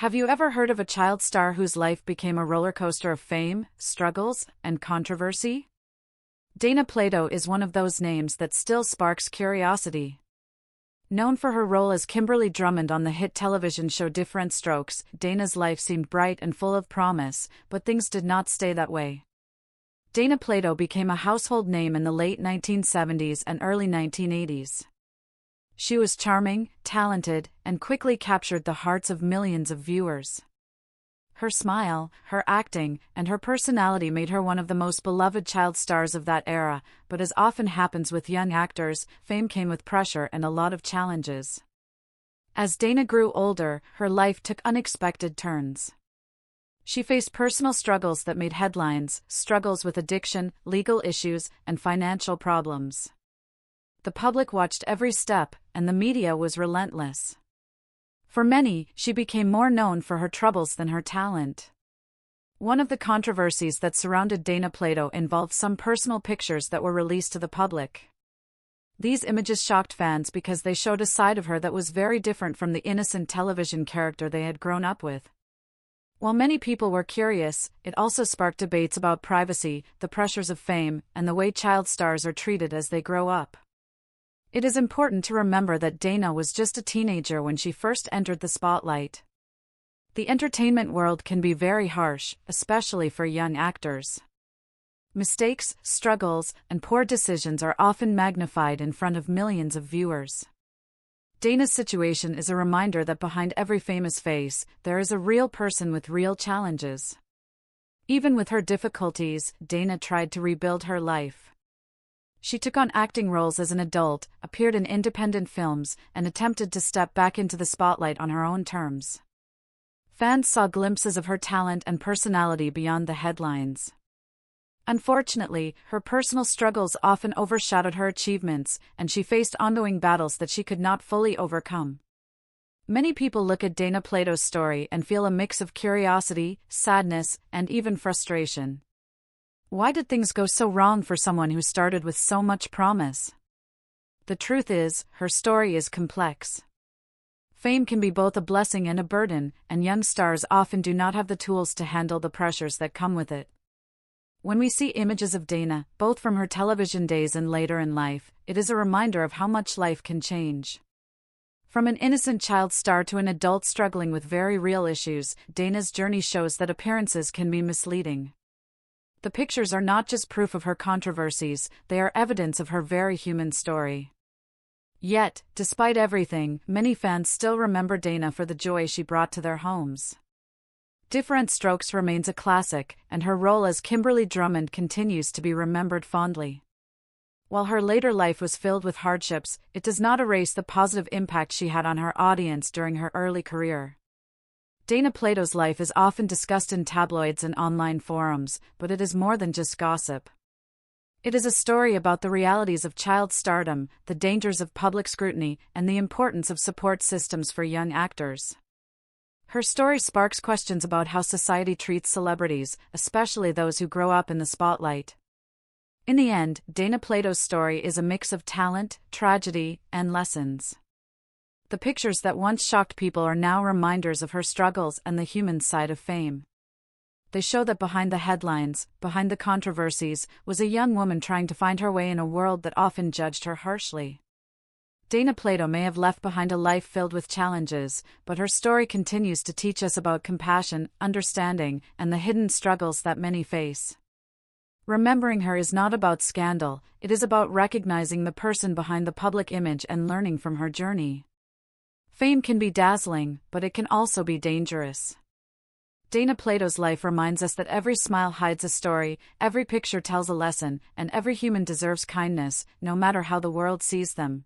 Have you ever heard of a child star whose life became a roller coaster of fame, struggles, and controversy? Dana Plato is one of those names that still sparks curiosity. Known for her role as Kimberly Drummond on the hit television show Diff'rent Strokes, Dana's life seemed bright and full of promise, but things did not stay that way. Dana Plato became a household name in the late 1970s and early 1980s. She was charming, talented, and quickly captured the hearts of millions of viewers. Her smile, her acting, and her personality made her one of the most beloved child stars of that era, but as often happens with young actors, fame came with pressure and a lot of challenges. As Dana grew older, her life took unexpected turns. She faced personal struggles that made headlines, struggles with addiction, legal issues, and financial problems. The public watched every step, and the media was relentless. For many, she became more known for her troubles than her talent. One of the controversies that surrounded Dana Plato involved some personal pictures that were released to the public. These images shocked fans because they showed a side of her that was very different from the innocent television character they had grown up with. While many people were curious, it also sparked debates about privacy, the pressures of fame, and the way child stars are treated as they grow up. It is important to remember that Dana was just a teenager when she first entered the spotlight. The entertainment world can be very harsh, especially for young actors. Mistakes, struggles, and poor decisions are often magnified in front of millions of viewers. Dana's situation is a reminder that behind every famous face, there is a real person with real challenges. Even with her difficulties, Dana tried to rebuild her life. She took on acting roles as an adult, appeared in independent films, and attempted to step back into the spotlight on her own terms. Fans saw glimpses of her talent and personality beyond the headlines. Unfortunately, her personal struggles often overshadowed her achievements, and she faced ongoing battles that she could not fully overcome. Many people look at Dana Plato's story and feel a mix of curiosity, sadness, and even frustration. Why did things go so wrong for someone who started with so much promise? The truth is, her story is complex. Fame can be both a blessing and a burden, and young stars often do not have the tools to handle the pressures that come with it. When we see images of Dana, both from her television days and later in life, it is a reminder of how much life can change. From an innocent child star to an adult struggling with very real issues, Dana's journey shows that appearances can be misleading. The pictures are not just proof of her controversies, they are evidence of her very human story. Yet, despite everything, many fans still remember Dana for the joy she brought to their homes. Diff'rent Strokes remains a classic, and her role as Kimberly Drummond continues to be remembered fondly. While her later life was filled with hardships, it does not erase the positive impact she had on her audience during her early career. Dana Plato's life is often discussed in tabloids and online forums, but it is more than just gossip. It is a story about the realities of child stardom, the dangers of public scrutiny, and the importance of support systems for young actors. Her story sparks questions about how society treats celebrities, especially those who grow up in the spotlight. In the end, Dana Plato's story is a mix of talent, tragedy, and lessons. The pictures that once shocked people are now reminders of her struggles and the human side of fame. They show that behind the headlines, behind the controversies, was a young woman trying to find her way in a world that often judged her harshly. Dana Plato may have left behind a life filled with challenges, but her story continues to teach us about compassion, understanding, and the hidden struggles that many face. Remembering her is not about scandal, it is about recognizing the person behind the public image and learning from her journey. Fame can be dazzling, but it can also be dangerous. Dana Plato's life reminds us that every smile hides a story, every picture tells a lesson, and every human deserves kindness, no matter how the world sees them.